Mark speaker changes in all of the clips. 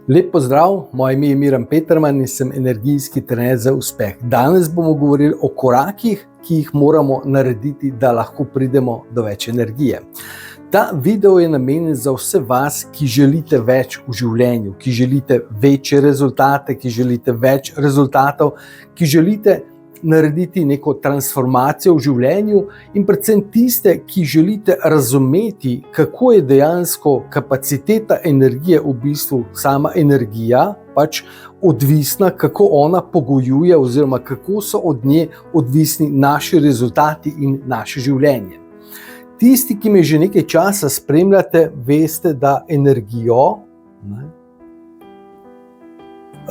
Speaker 1: Lep pozdrav, moje ime je Miran Peterman in sem energijski trener za uspeh. Danes bomo govorili o korakih, ki jih moramo narediti, da lahko pridemo do več energije. Ta video je namenjen za vse vas, ki želite več v življenju, ki želite večje rezultate, ki želite več rezultatov, ki želite narediti neko transformacijo v življenju in predvsem tiste, ki želite razumeti, kako je dejansko kapaciteta energije, v bistvu sama energija, pač odvisna, kako ona pogojuje oziroma kako so od nje odvisni naši rezultati in naše življenje. Tisti, ki me že nekaj časa spremljate, veste, da energijo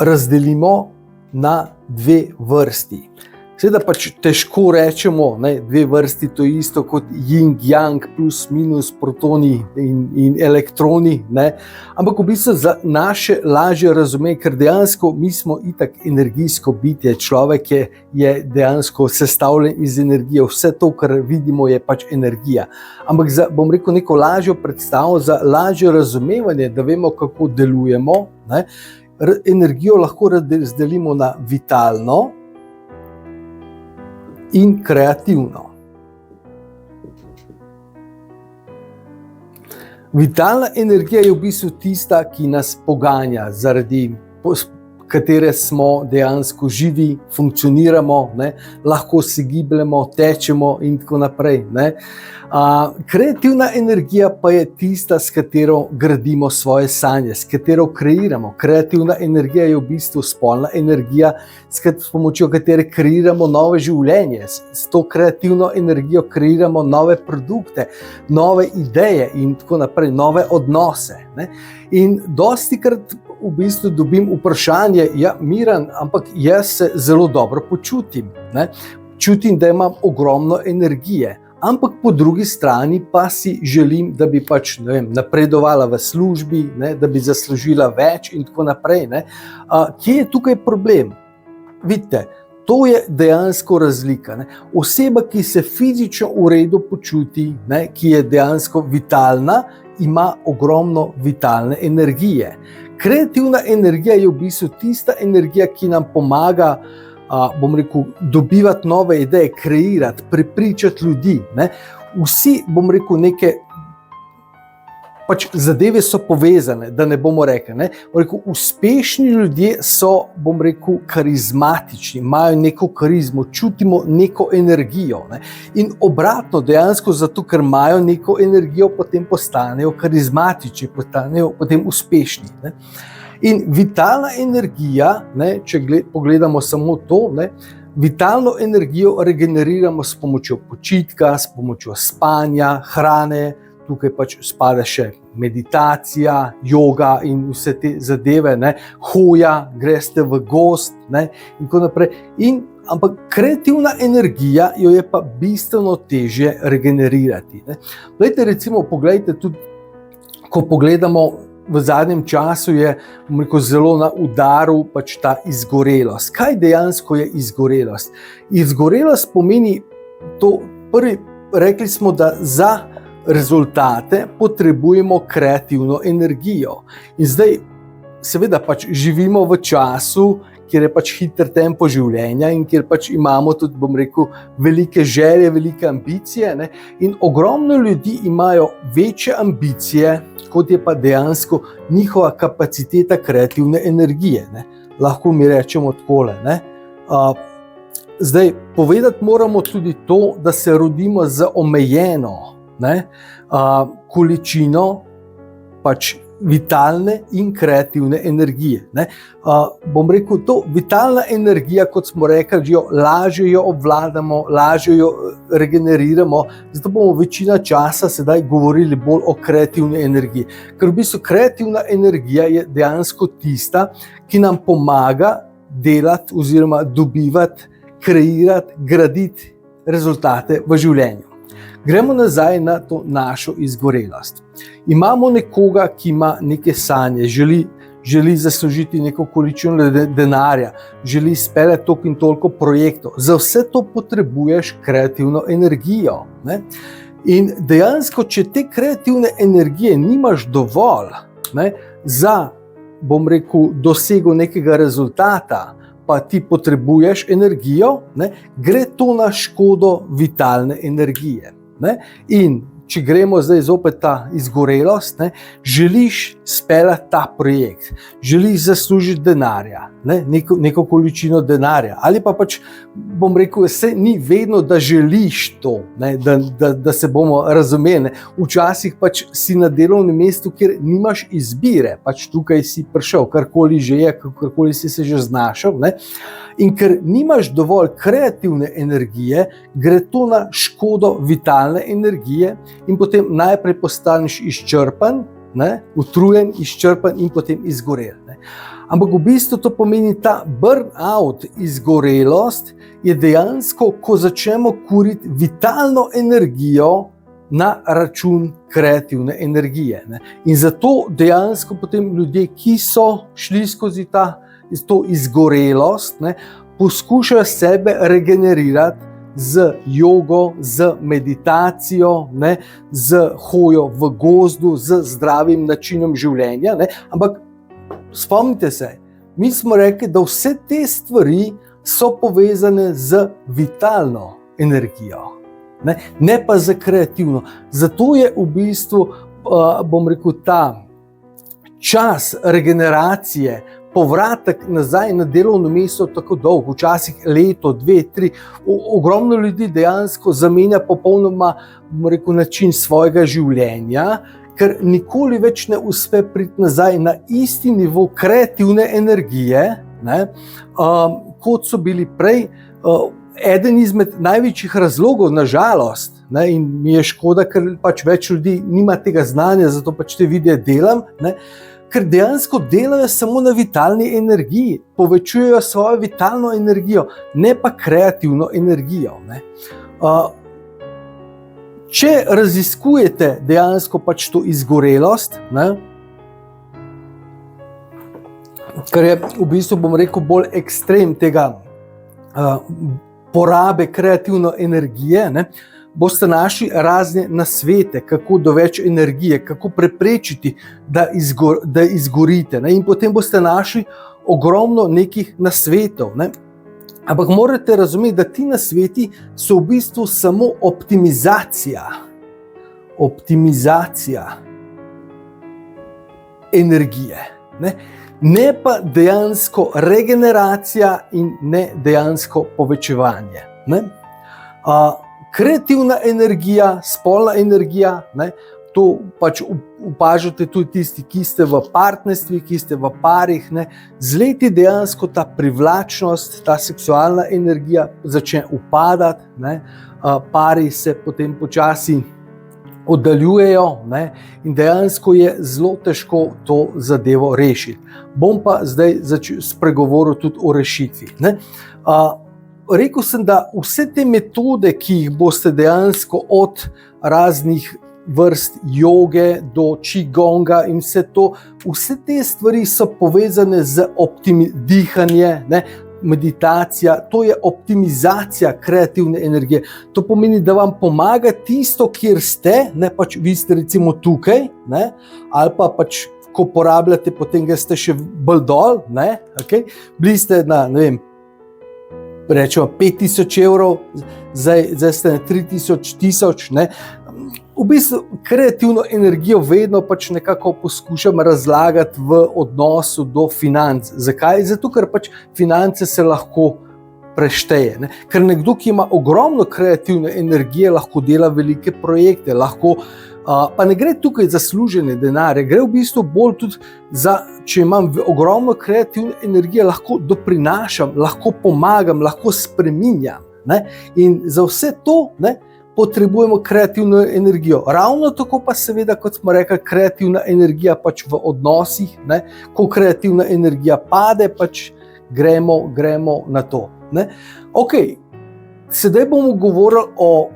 Speaker 1: razdelimo na dve vrsti. Seveda pač težko rečemo, dve vrsti to isto kot yin-yang, plus, minus, protoni in elektroni, ampak v bistvu za naše lažje razumetje, ker dejansko mi smo itak energijsko bitje, človek je dejansko sestavljen iz energije, vse to, kar vidimo, je pač energija. Ampak za, bom rekel, neko lažjo predstavo, za lažje razumevanje, da vemo, kako delujemo, energijo lahko razdelimo na vitalno in kreativno. Vitalna energija je v bistvu tista, ki nas poganja, zaradi katere smo dejansko živi, funkcioniramo, lahko se gibljemo, tečemo in tako naprej. Kreativna energija pa je tista, s katero gradimo svoje sanje, s katero kreiramo. Kreativna energija je v bistvu spolna energija, s pomočjo katere kreiramo nove življenje. S to kreativno energijo kreiramo nove produkte, nove ideje in tako naprej, nove odnose. In dostikrat v bistvu dobim vprašanje, ja, Miran, ampak jaz se zelo dobro počutim. Čutim, da imam ogromno energije. Ampak po drugi strani pa si želim, da bi pač, napredovala v službi, da bi zaslužila več in tako naprej. Kje je tukaj problem? Vidite, to je dejansko razlika. Oseba, ki se fizično v redu počuti, ki je dejansko vitalna, ima ogromno vitalne energije. Kreativna energija je v bistvu tista energija, ki nam pomaga, dobivati nove ideje, kreirati, prepričati ljudi. Vsi, neke pač zadeve so povezane, da ne bomo rekli. Uspešni ljudje so, karizmatični, imajo neko karizmo, čutimo neko energijo. In obratno, dejansko zato, ker imajo neko energijo, potem postanejo karizmatični, postanejo potem uspešni. In vitalna energija, če pogledamo samo to, vitalno energijo regeneriramo s pomočjo počitka, s pomočjo spanja, hrane, tukaj pač spada še meditacija, joga in vse te zadeve, hoja, greste v gozd in tako naprej. Ampak kreativna energija jo je pa bistveno težje regenerirati. Poglejte tudi, ko pogledamo, v zadnjem času je zelo na udaru pač ta izgorelost. Kaj dejansko je izgorelost? Izgorelost pomeni to, rekli smo, da za rezultate potrebujemo kreativno energijo. In zdaj, seveda, pač živimo v času, kjer je pač hiter tempo življenja in kjer pač imamo tudi, velike želje, velike ambicije. In ogromno ljudi imajo večje ambicije, kot je pa dejansko njihova kapaciteta kreativne energije. Lahko mi rečemo takole. Zdaj, povedati moramo tudi to, da se rodimo z omejeno količino pač vitalne in kreativne energije. To vitalna energija, kot smo rekli, lažje jo obvladamo, lažje jo regeneriramo, zato bomo večina časa sedaj govorili bolj o kreativni energiji. Ker v bistvu kreativna energija je dejansko tista, ki nam pomaga delati oziroma dobivati, kreirati, graditi rezultate v življenju. Gremo nazaj na to našo izgorelost. Imamo nekoga, ki ima neke sanje, želi zaslužiti neko količino denarja, želi speljati toliko in toliko projektov. Za vse to potrebuješ kreativno energijo. In dejansko, če te kreativne energije nimaš dovolj za bom rekel, dosegel nekega rezultata, pa ti potrebuješ energijo, ne, gre to na škodo vitalne energije. Ne? In če gremo zdaj zopet ta izgorelost, ne, želiš speljati ta projekt, želiš zaslužiti denarja, ne, neko količino denarja, ali pa pač, bom rekel, se ni vedno, da želiš to, ne, da se bomo razumeli. Včasih pač si na delovnem mestu, kjer nimaš izbire, pač tukaj si prišel, karkoli že je, karkoli si se že znašel, ne, in ker nimaš dovolj kreativne energije, gre to na škodo vitalne energije in potem najprej postaneš izčrpan, ne, utrujen, izčrpan in potem izgorel. Ne. Ampak v bistvu to pomeni ta burnout, izgorelost, je dejansko, ko začnemo kuriti vitalno energijo na račun kreativne energije. Ne. In zato dejansko potem ljudje, ki so šli skozi to izgorelost, ne, poskušajo sebe regenerirati z jogo, z meditacijo, ne, z hojo v gozdu, z zdravim načinom življenja. Ne. Ampak spomnite se, mi smo rekli, da vse te stvari so povezane z vitalno energijo, ne pa z kreativno. Zato je v bistvu, bom rekel, ta čas regeneracije, povratek nazaj na delovno mesto tako dolgo, včasih leto, 2, 3. Ogromno ljudi dejansko zamenja popolnoma, bom rekel, način svojega življenja, ker nikoli več ne uspe priti nazaj na isti nivo kreativne energije, ne, kot so bili prej. Eden izmed največjih razlogov, na žalost, ne, in mi je škoda, ker pač več ljudi nima tega znanja, zato pač te videe delam, ne, ker dejansko delajo samo na vitalni energiji, povečujejo svojo vitalno energijo, ne pa kreativno energijo. Ne. Če raziskujete dejansko pač to izgorelost, ne, kar je v bistvu, bom rekel, bolj ekstrem tega porabe kreativne energije, ne, boste našli razne nasvete, kako do več energije, kako preprečiti, da izgorite. Ne? In potem boste našli ogromno nekih nasvetov. Ne? Ampak morate razumeti, da ti nasveti so v bistvu samo optimizacija energije. Ne pa dejansko regeneracija in ne dejansko povečevanje. Ne? Kreativna energija, spolna energija, ne, to pač opažate tudi tisti, ki ste v partnerstvi, ki ste v parih, ne, z leti dejansko ta privlačnost, ta seksualna energija začne upadati, ne, pari se potem počasi oddaljujejo, ne, in dejansko je zelo težko to zadevo rešiti. Bom pa zdaj spregovoril tudi o rešitvi. Ne. Rekel sem, da vse te metode, ki jih boste dejansko od raznih vrst joge do qigonga in vse te stvari so povezane z dihanje, ne, meditacija, to je optimizacija kreativne energije. To pomeni, da vam pomaga tisto, kjer ste, ne, pač vi ste recimo tukaj, ne, ali pa pač, ko porabljate, potem ga ste še bolj dol, ne, okay? Bili ste na, ne vem, rečemo 5000 evrov, zdaj ste na 3000, ne. V bistvu kreativno energijo vedno pač nekako poskušam razlagati v odnosu do financ. Zakaj? Zato, ker pač finance se lahko prešteje. Ne? Ker nekdo, ki ima ogromno kreativne energije, lahko dela velike projekte, lahko pa ne gre tukaj za služenje denarja, gre v bistvu bolj tudi za, če imam ogromno kreativne energije, lahko doprinašam, lahko pomagam, lahko spreminjam. Ne? In za vse to, ne, potrebujemo kreativno energijo. Ravno tako pa seveda, kot smo rekli, kreativna energija pač v odnosih, ne? Ko kreativna energija pade, pač gremo na to. Ne? Ok, sedaj bomo govorili o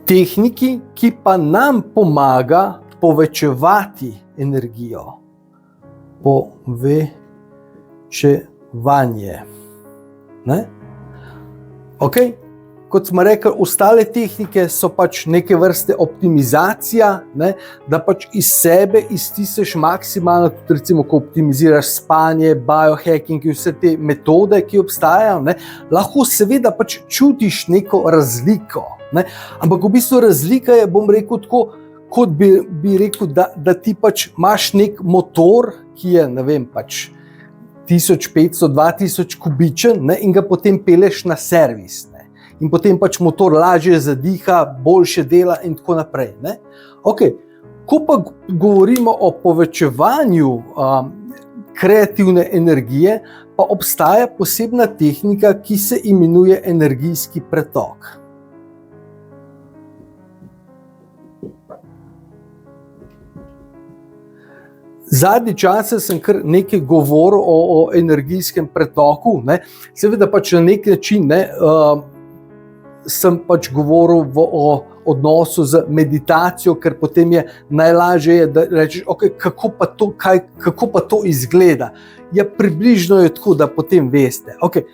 Speaker 1: tehniki, ki pa nam pomaga povečevati energijo. Povečevanje. Ne? Ok? kot smo rekli, ostale tehnike so pač neke vrste optimizacija, ne, da pač iz sebe iztisneš maksimalno, tudi recimo, ko optimiziraš spanje, biohacking in vse te metode, ki obstajajo, ne, lahko seveda pač čutiš neko razliko, ne, ampak v bistvu razlika je, bom rekel tako, kot bi rekel, da ti pač imaš nek motor, ki je, ne vem, pač 1500-2000 kubičen, ne, in ga potem peleš na servis. Ne, in potem pač motor lažje zadiha, boljše dela in tako naprej. Ne. Okay. Ko pa govorimo o povečevanju kreativne energije, pa obstaja posebna tehnika, ki se imenuje energijski pretok. Zadnji čase sem kar nekaj govoril o energijskem pretoku, ne. Seveda pač na nek način, ne, sem pač govoril o odnosu z meditacijo, ker potem je najlažje, da rečeš, okay, kako pa to izgleda. Ja, približno je tako, da potem veste. Okay.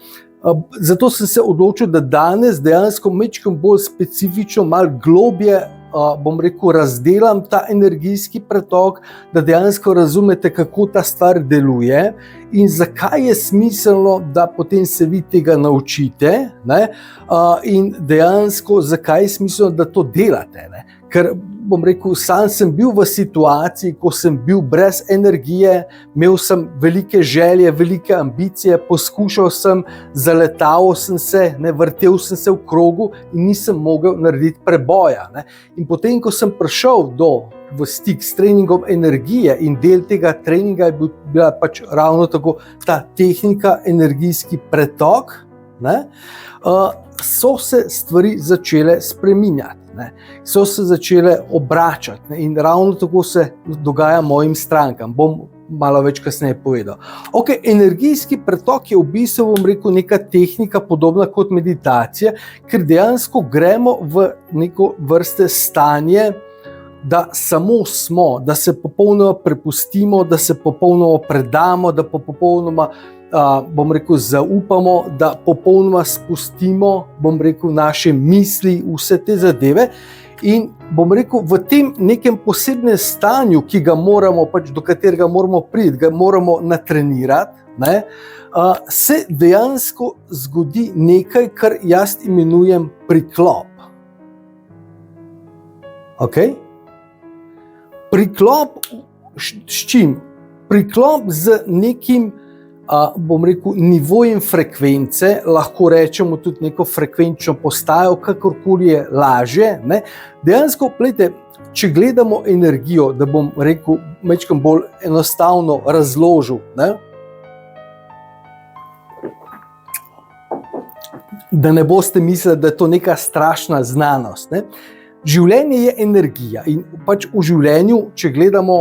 Speaker 1: Zato sem se odločil, da danes dejansko malo bolj specifično, malo globje, bom rekel, razdelam ta energijski pretok, da dejansko razumete, kako ta stvar deluje in zakaj je smiselno, da potem se vi tega naučite, ne? In dejansko zakaj je smiselno, da to delate. Ne? Ker, bom rekel, sam sem bil v situaciji, ko sem bil brez energije, imel sem velike želje, velike ambicije, poskušal sem, zaletal sem se, ne, vrtel sem se v krogu in nisem mogel narediti preboja. Ne. In potem, ko sem prišel v stik s treningom energije in del tega treninga je bila pač ravno tako ta tehnika energijski pretok, ne, so se stvari začele spreminjati. Ne. So se začele obračati, ne, in ravno tako se dogaja mojim strankam. Bom malo več kasneje povedal. Okay, energijski pretok je v bistvu, bom rekel, neka tehnika podobna kot meditacija, ker dejansko gremo v neko vrste stanje, da samo smo, da se popolnoma prepustimo, da se popolnoma predamo, da popolnoma bom rekel, zaupamo, da popolnoma spustimo, bom rekel, naše misli, vse te zadeve in bom rekel, v tem nekem posebnem stanju, ki ga moramo, pač do katerega moramo priti, ga moramo natrenirati, ne, se dejansko zgodi nekaj, kar jaz imenujem priklop. Okay? Priklop s čim? Priklop z nekim bom rekel, nivojem frekvence, lahko rečemo tudi neko frekvenčno postajo, kakorkoli je lažje. Ne? Dejansko, glejte, če gledamo energijo, da bom rekel, malo bolj enostavno razložil, ne? Da ne boste mislili, da je to neka strašna znanost. Ne? Življenje je energija in pač v življenju, če gledamo,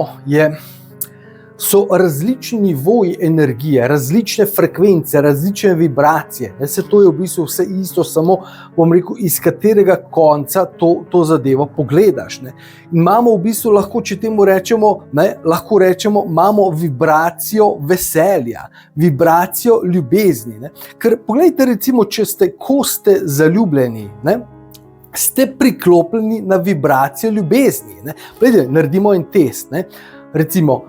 Speaker 1: so različni nivoji energije, različne frekvence, različne vibracije. Se to je v bistvu vse isto, samo bom rekel, iz katerega konca to zadevo pogledaš. Ne. In imamo v bistvu, lahko, če temu rečemo, ne, lahko rečemo, imamo vibracijo veselja, vibracijo ljubezni. Ne. Ker poglejte, recimo, ko ste zaljubljeni, ne, ste priklopljeni na vibracijo ljubezni. Ne. Poglejte, naredimo en test. Ne. Recimo,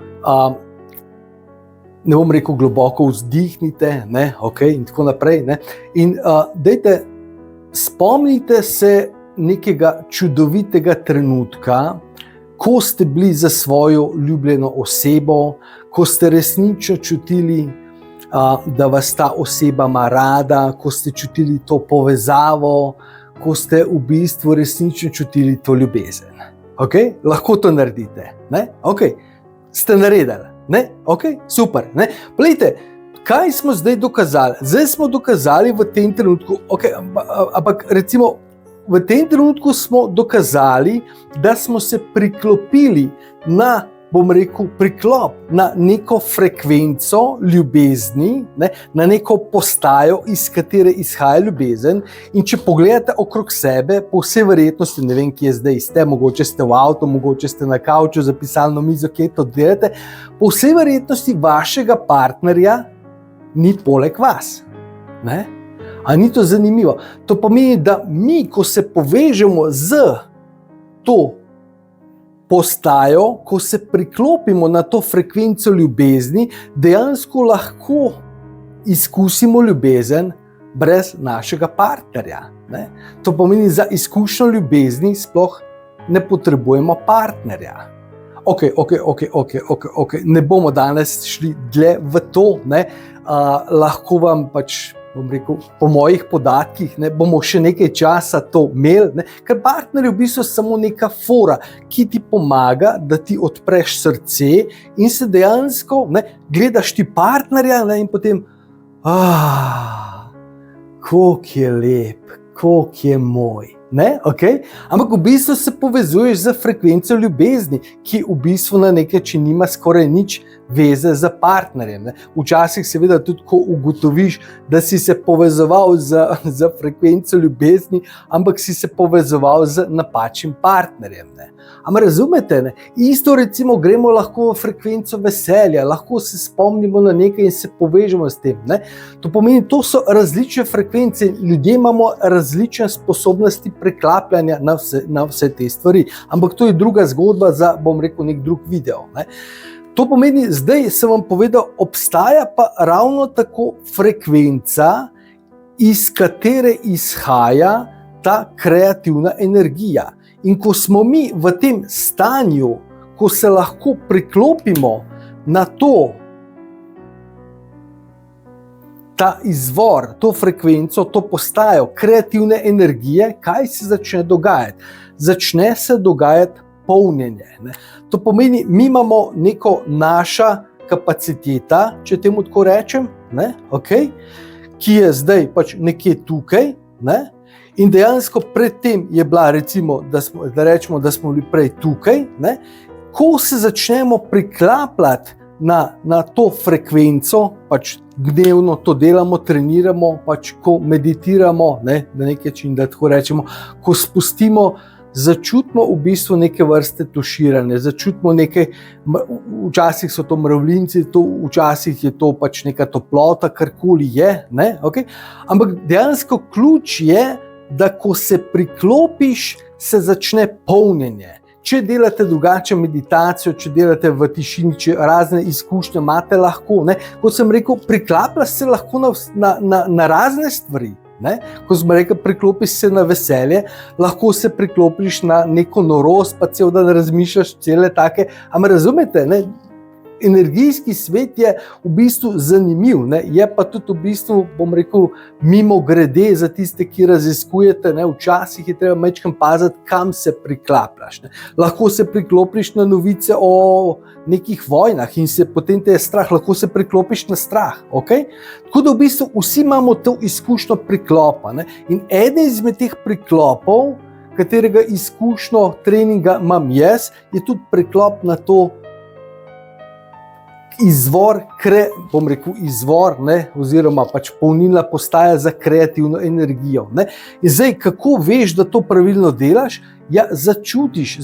Speaker 1: ne bom rekel globoko vzdihnite, ne, okay, in tako naprej. Ne, in dajte, spomnite se nekega čudovitega trenutka, ko ste bili za svojo ljubljeno osebo, ko ste resnično čutili, da vas ta oseba ima rada, ko ste čutili to povezavo, ko ste v bistvu resnično čutili to ljubezen. Okay? Lahko to naredite. Ne? Okay. Ste naredili, ne? Ok, super, ne? Poglejte, kaj smo zdaj dokazali? Zdaj smo dokazali v tem trenutku, okay, ampak recimo v tem trenutku smo dokazali, da smo se priklopili na, bom rekel, priklop na neko frekvenco ljubezni, ne, na neko postajo, iz katere izhaja ljubezen. In če pogledate okrog sebe, po vsej verjetnosti, ne vem, kje zdaj ste, mogoče ste v avtu, mogoče ste na kavču, za pisalno mizo, kje to delate, po vsej verjetnosti vašega partnerja ni poleg vas. Ne? A ni to zanimivo? To pomeni, da mi, ko se povežemo z to postajo, ko se priklopimo na to frekvenco ljubezni, dejansko lahko izkusimo ljubezen brez našega partnerja. Ne? To pomeni, za izkušnjo ljubezni sploh ne potrebujemo partnerja. Ok, ne bomo danes šli dlje v to, ne? Lahko vam pač, bom rekel, po mojih podatkih, ne, bomo še nekaj časa to imeli, ne? Ker partner je v bistvu samo neka fora, ki ti pomaga, da ti odpreš srce in se dejansko, ne, gledaš ti partnerja, ne, in potem koliko je lep, koliko je moj. Ne? Okay? Ampak v bistvu se povezuješ z frekvenco ljubezni, ki v bistvu na nek način nima skoraj nič veze z partnerjem. Ne? Včasih seveda tudi, ko ugotoviš, da si se povezoval z frekvenco ljubezni, ampak si se povezoval z napačnim partnerjem. Ne? Ampak razumete? Ne? Isto recimo gremo lahko v frekvenco veselja, lahko se spomnimo na nekaj in se povežemo s tem. Ne? To pomeni, to so različne frekvence, ljudje imamo različne sposobnosti preklapljanja na vse te stvari. Ampak to je druga zgodba za, bom rekel, nek drug video. Ne? To pomeni, zdaj sem vam povedal, obstaja pa ravno tako frekvenca, iz katere izhaja ta kreativna energija. In ko smo mi v tem stanju, ko se lahko priklopimo na to, ta izvor, to frekvenco, to postajo kreativne energije, kaj se začne dogajati? Začne se dogajati polnjenje. Ne? To pomeni, mi imamo neko naša kapaciteta, če temu tako rečem, ne? Okay? Ki je zdaj pač nekje tukaj, ne? In dejansko predtem je bila, recimo, da rečemo, da smo bili prej tukaj, ne? Ko se začnemo priklapljati na to frekvenco, pač dnevno to delamo, treniramo, pač ko meditiramo, ne, na nek način, da tako rečemo, ko spustimo, začutimo v bistvu neke vrste tuširanje, začutimo nekaj, včasih so to mravljinci, včasih je to pač neka toplota, karkoli je, ne, okay? Ampak dejansko ključ je, da ko se priklopiš, se začne polnjenje. Če delate drugače meditacijo, če delate v tišini, če razne izkušnje imate lahko, ne? Kot sem rekel, priklapljaš se lahko na razne stvari. Ne? Ko smo rekli, priklopiš se na veselje, lahko se priklopiš na neko norost, pa cel dan razmišljaš cele take, ampak razumete, ne? Energijski svet je v bistvu zanimiv, ne? Je pa tudi v bistvu, bom rekel, mimo grede za tiste, ki raziskujete, ne? Včasih je treba majčkeno paziti, kam se priklapljaš. Ne? Lahko se priklopiš na novice o nekih vojnah in se potem te je strah, lahko se priklopiš na strah. Okay? Tako da v bistvu vsi imamo to izkušnjo priklopa. Ne? In eden izmed teh priklopov, katerega izkušnjo treninga imam jaz, je tudi priklop na to izvor, ne, oziroma pač polnilna postaja za kreativno energijo. Ne. In zdaj, kako veš, da to pravilno delaš? Ja, začutiš,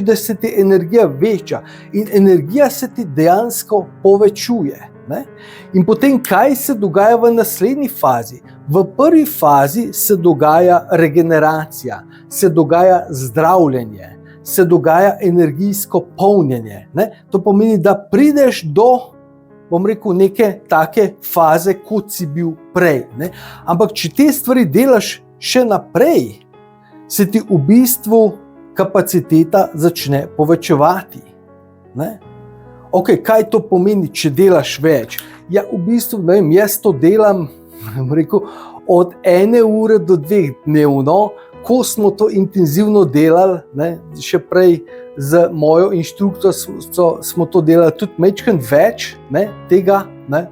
Speaker 1: da se ti energija veča in energija se ti dejansko povečuje. Ne. In potem, kaj se dogaja v naslednji fazi? V prvi fazi se dogaja regeneracija, se dogaja zdravljenje, se dogaja energijsko polnjenje. Ne? To pomeni, da prideš do, bom rekel, neke take faze, kot si bil prej. Ne? Ampak, če te stvari delaš še naprej, se ti v bistvu kapaciteta začne povečevati. Ne? Ok, kaj to pomeni, če delaš več? Ja, v bistvu, ne vem, jaz to delam, bom rekel, od 1 ure do 2 dnevno, ko smo to intenzivno delali, ne, še prej z mojo inštruktorico smo to delali tudi majčkeno več, ne, tega, ne,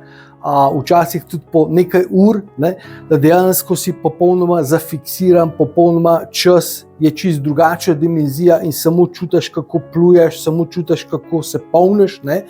Speaker 1: včasih tudi po nekaj ur, ne, da dejansko si popolnoma zafiksiran, popolnoma čas je čisto drugačna dimenzija in samo čutiš, kako pluješ, samo čutiš, kako se polniš. Ne,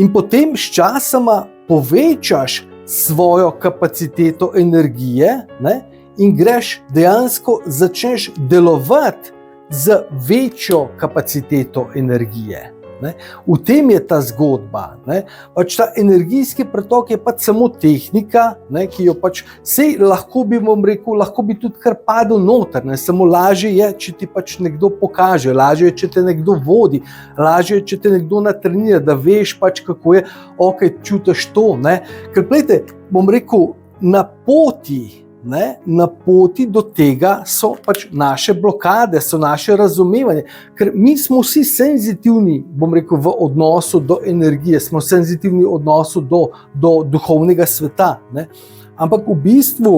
Speaker 1: in potem s časoma povečaš svojo kapaciteto energije, ne, in greš dejansko, začneš delovati z večjo kapaciteto energije. Ne? V tem je ta zgodba. Ne? Pač ta energijski pretok je pač samo tehnika, ne? Ki jo pač sej lahko bi vam rekel, lahko bi tudi kar padel noter, ne? Samo lažje je, če ti pač nekdo pokaže, lažje je, če te nekdo vodi, lažje je, če te nekdo natrenira, da veš pač kako je, ok, čutiš to. Ne? Ker glejte, bom rekel, na poti do tega so pač naše blokade, so naše razumevanje, ker mi smo vsi senzitivni, bom rekel, v odnosu do energije, smo senzitivni v odnosu do duhovnega sveta, ne? Ampak v bistvu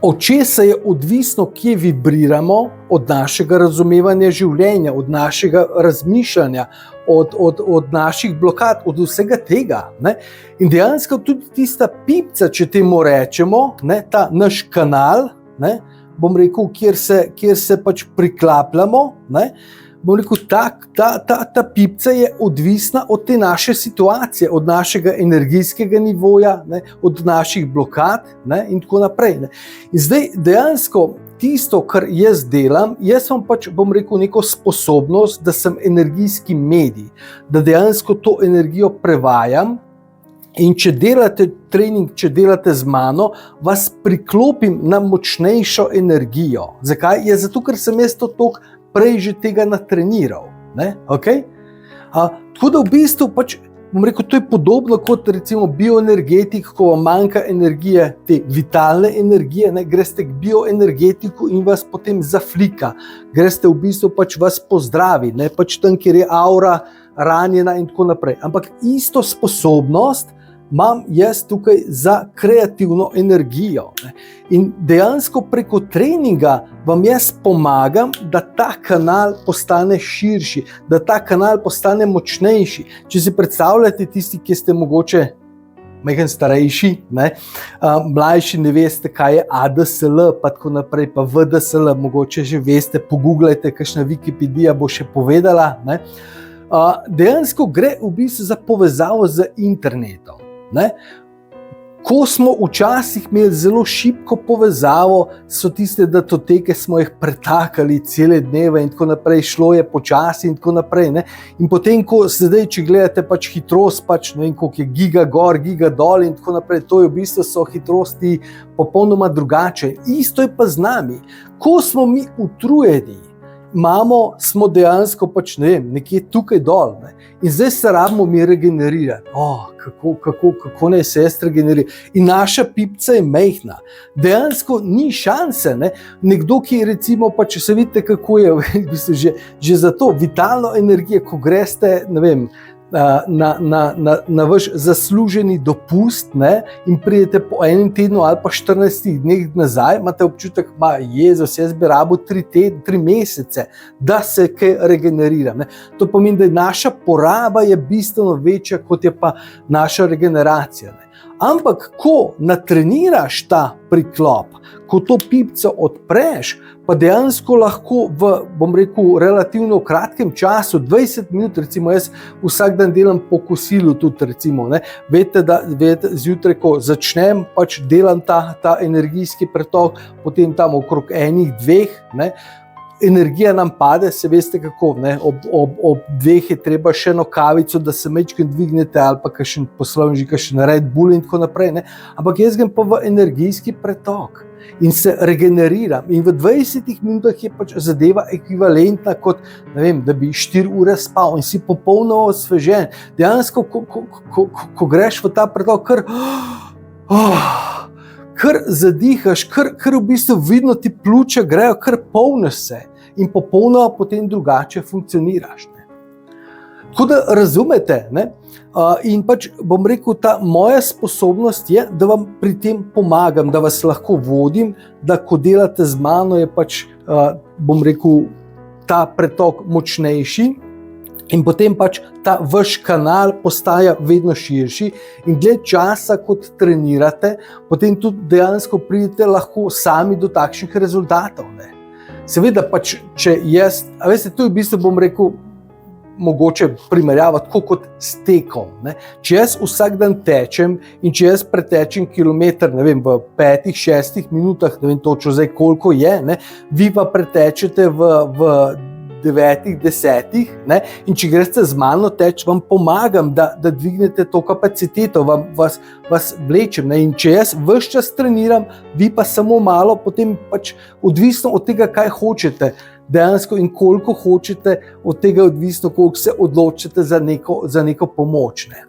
Speaker 1: od česa je odvisno, kje vibriramo, od našega razumevanja življenja, od našega razmišljanja, od naših blokad, od vsega tega. Ne? In dejansko tudi tista pipca, če temu rečemo, ne, ta naš kanal, ne, bom rekel, kjer se pač priklapljamo, ne, bom rekel, ta pipca je odvisna od te naše situacije, od našega energijskega nivoja, ne, od naših blokad, ne, in tako naprej. Ne. In zdaj dejansko tisto, kar jaz delam, jaz vam pač, bom rekel, neko sposobnost, da sem energijski medij, da dejansko to energijo prevajam. In če delate trening, če delate z mano, vas priklopim na močnejšo energijo. Zakaj? Je zato, ker sem jaz to toliko prej že tega natreniral. Ne? Okay? Tako da v bistvu pač, bom rekel, to je podobno kot recimo bioenergetik, ko vam manjka energije, te vitalne energije, ne? Greste k bioenergetiku in vas potem zaflika. Greste v bistvu pač vas pozdravi, ne? Pač tam, kjer je aura ranjena in tako naprej. Ampak isto sposobnost imam jaz tukaj za kreativno energijo. Ne? In dejansko preko treninga vam jaz pomagam, da ta kanal postane širši, da ta kanal postane močnejši. Če si predstavljate tisti, ki ste mogoče majhen starejši, ne? Mlajši ne veste, kaj je ADSL, pa tako naprej, pa VDSL, mogoče že veste, pogooglajte, kakšna Wikipedija bo še povedala. Ne? Dejansko gre v bistvu za povezavo z internetom. Ne? Ko smo včasih imeli zelo šibko povezavo, so tiste datoteke smo jih pretakali cele dneve in tako naprej, šlo je počasi in tako naprej. Ne? In potem, ko sedaj, če gledate pač hitrost, pač ne vem, koliko je giga gor, giga dol in tako naprej, to je v bistvu so hitrosti popolnoma drugače. Isto je pa z nami. Ko smo mi utrujeni, smo dejansko pač, ne vem, nekje tukaj dol, ne? In zdaj se rabimo mi regenerirati. Kako naj se jaz regeneriram? In naša pipca je majhna. Dejansko ni šanse, ne? Nekdo, ki recimo pač, se vidite, kako je v bistvu že za to vitalno energijo, ko greste, ne vem, na vaš zasluženi dopust, ne, in pridete po enem tednu ali pa 14 dneh nazaj, imate občutek, Jezus, jaz bi rabil 3 mesece, da se kaj regeneriram. Ne. To pomeni, da naša poraba je bistveno večja, kot je pa naša regeneracija. Ne. Ampak, ko natreniraš ta priklop, ko to pipco odpreš, pa dejansko lahko bom rekel, relativno kratkem času, 20 minut, recimo jaz vsak dan delam po kosilu tudi, recimo, ne, veste, zjutraj, ko začnem, pač delam ta energijski pretok, potem tam okrog 1-2, ne, energija nam pade, se veste kako, ne? Ob 2 je treba še eno kavico, da se majčkeno dvignete, ali pa kakšen poslovni, kakšen Red Bull in tako naprej. Ne? Ampak jaz grem pa v energijski pretok in se regeneriram. In v 20 minutah je pač zadeva ekvivalentna kot, ne vem, da bi 4 ure spal in si popolnoma osvežen. Dejansko, ko greš v ta pretok, kar zadihaš, kar v bistvu vidno ti pljuča grejo, kar polniš se in popolnoma potem drugače funkcioniraš. Ne. Tako da razumete, ne? In pač bom rekel, ta moja sposobnost je, da vam pri tem pomagam, da vas lahko vodim, da ko delate z mano je pač, bom rekel, ta pretok močnejši. In potem pač ta vaš kanal postaja vedno širši in dlje časa, kot trenirate, potem tudi dejansko pridete lahko sami do takšnih rezultatov. Ne. Seveda pač, če jaz, a veste, to je v bistvu, bom rekel, mogoče primerjavati tako kot s tekom. Ne. Če jaz vsak dan tečem in če jaz pretečem kilometer, ne vem, v 5-6 minutah, ne vem točno zdaj koliko je, ne, vi pa pretečete v 9-10, ne, in če greste z mano teč, vam pomagam, da dvignete to kapaciteto, vas vlečem, ne, in če jaz ves čas treniram, vi pa samo malo, potem pač odvisno od tega, kaj hočete, dejansko in koliko hočete, od tega odvisno, koliko se odločite za neko pomoč. Ne.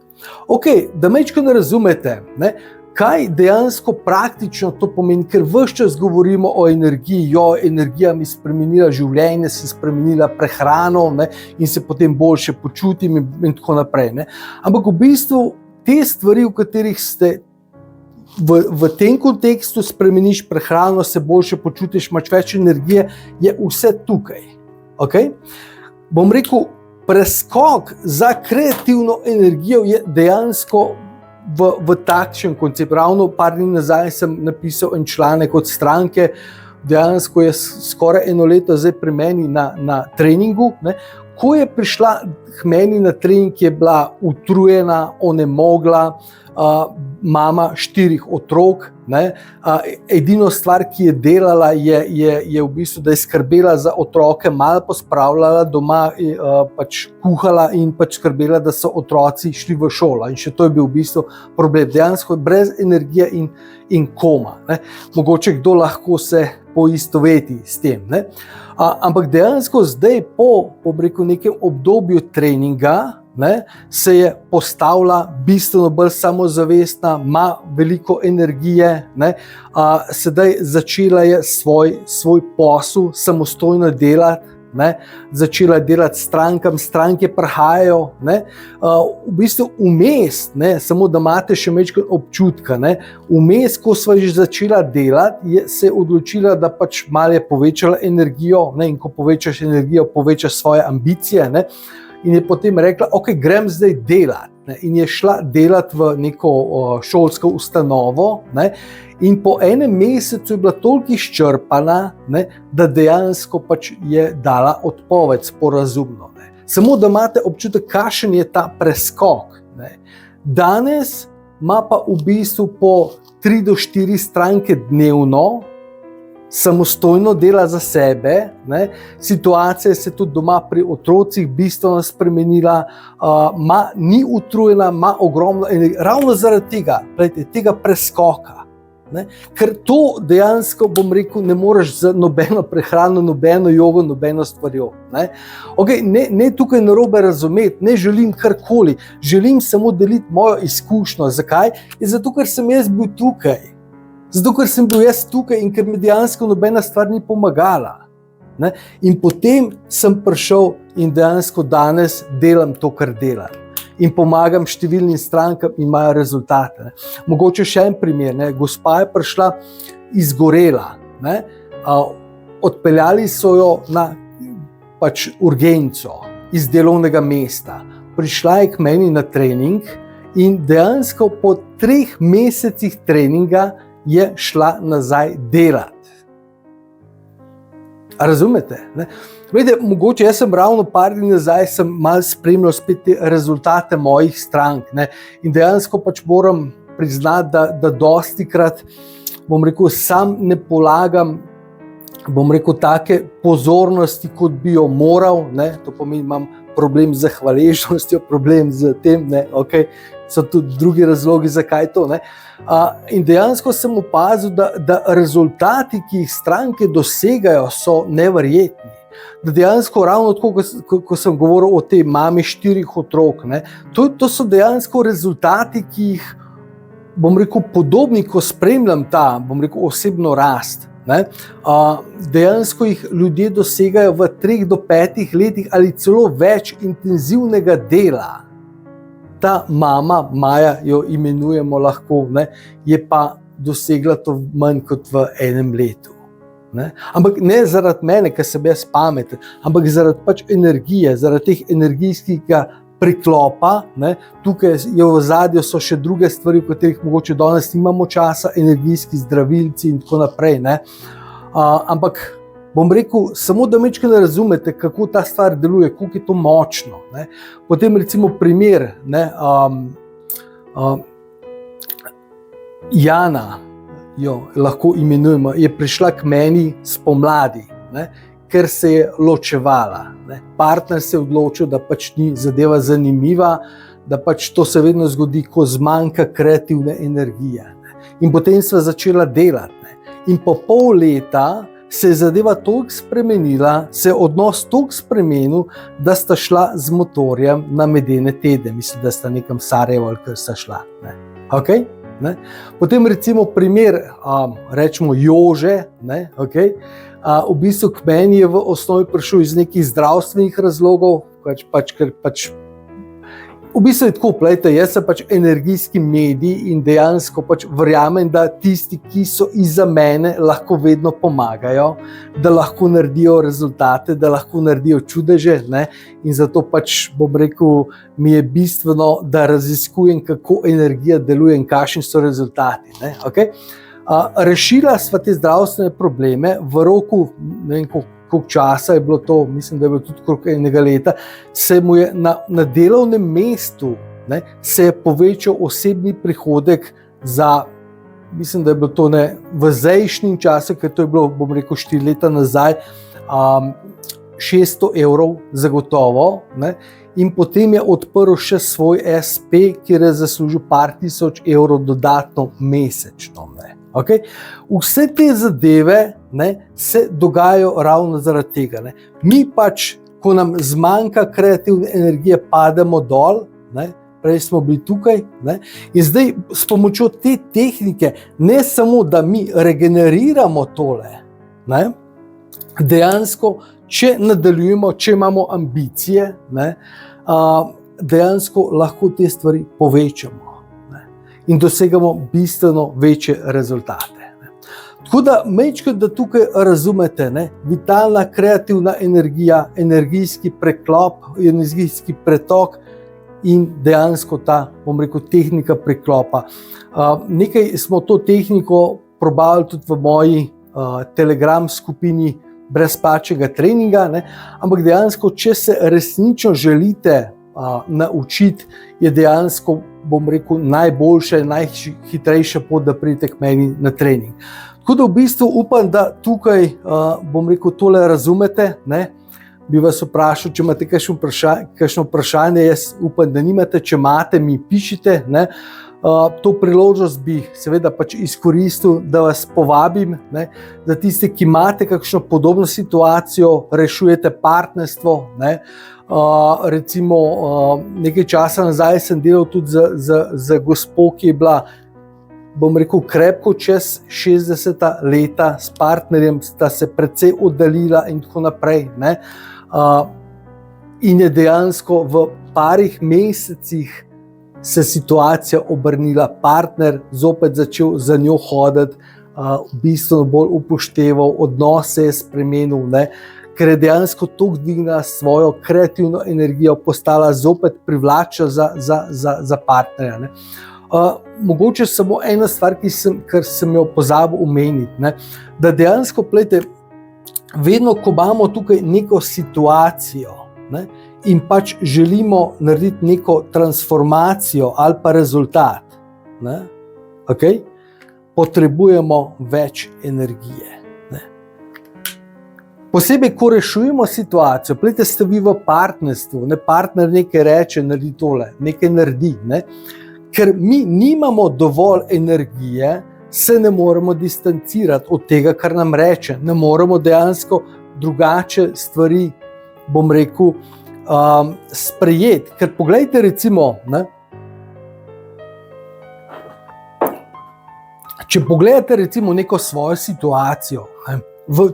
Speaker 1: Ok, da majčko ne razumete, ne, kaj dejansko praktično to pomeni, ker ves čas govorimo o energiji, energija mi spremenila življenje, se spremenila prehrano, ne, in se potem boljše počutim in tako naprej. Ne. Ampak v bistvu te stvari, v katerih ste v tem kontekstu spremeniš prehrano, se boljše počutiš, imaš več energije, je vse tukaj. Okay? Bom rekel, preskok za kreativno energijo je dejansko v takšen koncept. Ravno par dni nazaj sem napisal en članek od stranke, dejansko je skoraj 1 leto zdaj pri meni na treningu. Ne? Ko je prišla k meni na trening, je bila utrujena, onemogla, mama 4 otrok. Ne? Edino stvar, ki je delala, je v bistvu, da je skrbela za otroke, malo pospravljala doma, pač kuhala in pač skrbela, da so otroci šli v šolo. In še to je bil v bistvu problem. Dejansko je brez energije in koma. Ne? Mogoče kdo lahko se poistoveti s tem. Ne? Ampak dejansko zdaj po nekem obdobju treninga, ne, se je postavila bistveno bolj samozavestna, ima veliko energije, ne, sedaj začela je svoj posel samostojno delati, ne, začela je delati strankam, stranke prihajajo, ne, v bistvu vmes, ne, samo da imate še nekaj občutka, ne, vmes, ko sva že začela delati, se je odločila, da pač malo je povečala energijo, ne, in ko povečaš energijo, povečaš svoje ambicije, ne, in je potem rekla, ok, grem zdaj delati. Ne, in je šla delati v neko šolsko ustanovo, ne, in po 1 mesecu je bila toliko izčrpana, ne, da dejansko pač je dala odpoved sporazumno. Ne. Samo da imate občutek, kakšen je ta preskok. Ne. Danes ima pa v bistvu po 3 do 4 stranke dnevno, samostojno dela za sebe, ne. Situacija se tudi doma pri otrocih bistveno spremenila, ni utrujena, ima ogromno energije, ravno zaradi tega preskoka. Ne. Ker to dejansko, bom rekel, ne moreš za nobeno prehrano, nobeno jogo, nobeno stvarjo. Ne. Okay, ne tukaj narobe razumeti, ne želim karkoli, želim samo deliti mojo izkušnjo. Zakaj? Zato, ker sem jaz bil tukaj. Zato, ker sem bil jaz tukaj in ker mi dejansko nobena stvar ni pomagala. Ne? In potem sem prišel in dejansko danes delam to, kar delam. In pomagam številnim strankam in imajo rezultate. Ne? Mogoče še en primer. Ne? Gospa je prišla izgorela. Ne? Odpeljali so jo na pač urgenco iz delovnega mesta. Prišla je k meni na trening in dejansko po 3 mesecih treninga je šla nazaj delati. A razumete? Ne? Vede, mogoče jaz sem ravno par dni nazaj malo spremljal spet te rezultate mojih strank. Ne? In dejansko pač moram priznati, da dostikrat, bom rekel, sam ne polagam, bom rekel, take pozornosti, kot bi jo moral. Ne? To pomeni, imam problem z hvaležnostjo, problem z tem, ne? Okay. So tudi drugi razlogi, zakaj to. Ne? In dejansko sem opazil, da rezultati, ki jih stranke dosegajo, so neverjetni. Da dejansko ravno tako, ko sem govoril o tej mami 4 otrok, ne? To so dejansko rezultati, ki jih, bom rekel, podobni, ko spremljam ta, bom rekel, osebno rast. Ne? Dejansko jih ljudje dosegajo v 3 do 5 letih ali celo več intenzivnega dela. Ta mama, Maja jo imenujemo lahko, ne, je pa dosegla to manj kot v 1 letu. Ne. Ampak ne zaradi mene, ker sem jaz pameten, ampak zaradi pač energije, zaradi teh energijskega priklopa. Ne. Tukaj je v ozadju so še druge stvari, v katerih mogoče danes nimamo časa, energijski zdravilci in tako naprej. Ne. Ampak bom rekel, samo da mečke ne razumete, kako ta stvar deluje, koliko je to močno. Ne. Potem recimo primer, ne, Jana, jo lahko imenujemo, je prišla k meni spomladi, ne, ker se je ločevala. Ne. Partner se je odločil, da pač ni zadeva zanimiva, da pač to se vedno zgodi, ko zmanjka kreativne energije. Ne. In potem sva začela delati. Ne. In po pol leta se je zadeva toliko spremenila, se je odnos toliko spremenil, da sta šla z motorjem na medene tedne. Mislim, da sta nekam Sarajevo ali kar sta šla. Ne. Okay? Ne. Potem recimo primer, rečemo Jože, ne, okay? V bistvu k meni je v osnovi prišel iz nekih zdravstvenih razlogov, ker v bistvu je tako, plejte, jaz sem pač energijski medij in dejansko pač verjamem, da tisti, ki so iza mene, lahko vedno pomagajo, da lahko naredijo rezultate, da lahko naredijo čudeže, ne? In zato pač, bom rekel, mi je bistveno, da raziskujem, kako energija deluje in kakšni so rezultati. Ne? Okay? Rešila sva te zdravstvene probleme v roku, ne vem koliko časa je bilo to, mislim, da je bilo tudi okrog enega leta, se mu je na delovnem mestu, ne, se je povečal osebni prihodek za, mislim, da je bilo to v zdajšnjem času, ker to je bilo, bom rekel, 4 leta nazaj, 600 evrov zagotovo, ne, in potem je odprl še svoj SP, kjer je zaslužil par tisoč evrov dodatno mesečno. Ne. Okay? Vse te zadeve, ne, se dogajajo ravno zaradi tega. Ne. Mi pač, ko nam zmanjka kreativne energije, pademo dol, ne, prej smo bili tukaj, ne, in zdaj s pomočjo te tehnike ne samo, da mi regeneriramo tole, ne, dejansko, če nadaljujemo, če imamo ambicije, ne, dejansko lahko te stvari povečamo. In dosegamo bistveno večje rezultate. Tako da, majčkrat, da tukaj razumete, ne, vitalna, kreativna energija, energijski preklop, energijski pretok in dejansko ta, bom rekel, tehnika preklopa. Nekaj smo to tehniko probali tudi v moji Telegram skupini brezplačnega treninga, ne, ampak dejansko, če se resnično želite naučiti, je dejansko, bom rekel, najboljša, najhitrejša pot, da pridete k meni na trening. Tako da v bistvu upam, da tukaj, bom rekel, tole razumete, ne? Bi vas vprašal, če imate kakšno vprašanje, jaz upam, da nimate, če imate, mi pišite, ne? To priložnost bi seveda pač izkoristil, da vas povabim, ne? Za tiste, ki imate kakšno podobno situacijo, rešujete partnerstvo, ne? Recimo nekaj časa nazaj sem delal tudi za gospo, ki je bila, bom rekel, krepko čez 60 leta, s partnerjem sta se precej oddaljila in tako naprej, ne? In je dejansko v parih mesecih se situacija obrnila, partner zopet začel za njo hoditi, bistveno bolj upošteval, odnos se je spremenil, ne? Ker je dejansko toliko dvignila svojo kreativno energijo, postala zopet privlačna za partnerja. Ne. Mogoče samo ena stvar, kar sem jo pozabil omeniti, ne, da dejansko, plejte, vedno, ko imamo tukaj neko situacijo, ne, in pač želimo narediti neko transformacijo ali pa rezultat, ne, okay, potrebujemo več energije. Posebej, ko rešujemo situacijo, plejte, ste vi v partnerstvu, ne, partner nekaj reče, naredi tole, nekaj naredi, ne. Ker mi nimamo dovolj energije, se ne moremo distancirati od tega, kar nam reče, ne moremo dejansko drugače stvari, bom rekel, sprejeti. Ker poglejte recimo, ne, če pogledate recimo neko svojo situacijo, ne,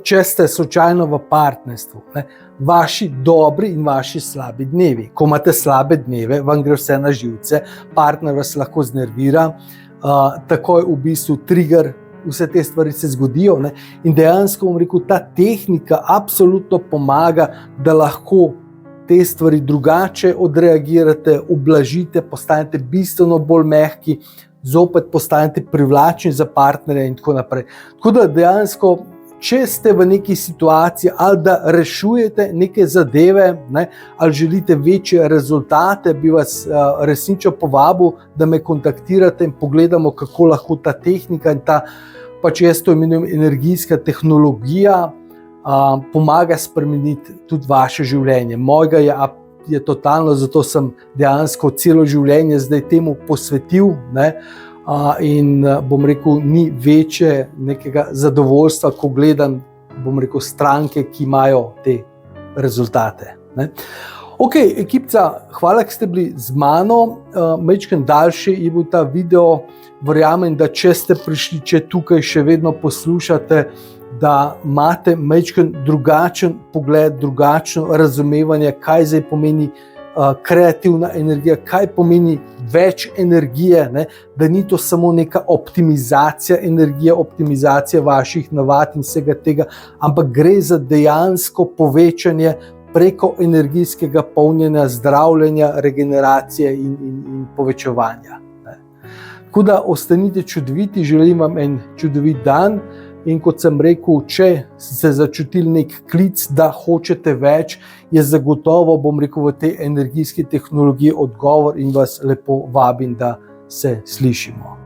Speaker 1: če ste slučajno v partnerstvu, ne, vaši dobri in vaši slabi dnevi. Ko imate slabe dneve, vam gre vse na živce, partner vas lahko znervira, takoj v bistvu trigger, vse te stvari se zgodijo, ne, in dejansko, bom rekel, ta tehnika absolutno pomaga, da lahko te stvari drugače odreagirate, ublažite, postanete bistveno bolj mehki, zopet postanete privlačni za partnerja in tako naprej. Tako da dejansko če ste v neki situaciji ali da rešujete neke zadeve, ali želite večje rezultate, bi vas resnično povabil, da me kontaktirate in pogledamo, kako lahko ta tehnika in ta, pač jaz to imenujem energijska tehnologija, pomaga spremeniti tudi vaše življenje. Mojega je totalno, zato sem dejansko celo življenje zdaj temu posvetil, in bom rekel, ni večje nekega zadovoljstva, ko gledam, bom rekel, stranke, ki imajo te rezultate. Ok, ekipca, hvala, da ste bili z mano. Majčkeno daljši je bil ta video. Verjamem, da če ste prišli, če tukaj še vedno poslušate, da imate majčkeno drugačen pogled, drugačno razumevanje, kaj zdaj pomeni kreativna energija, kaj pomeni več energije, da ni to samo neka optimizacija energije, optimizacija vaših navad in vsega tega, ampak gre za dejansko povečanje preko energijskega polnjenja, zdravljenja, regeneracije in povečevanja. Tako da ostanite čudoviti, želim vam en čudovit dan. In kot sem rekel, če ste začutili nek klic, da hočete več, je zagotovo, bom rekel, v tej energijski tehnologiji odgovor in vas lepo vabim, da se slišimo.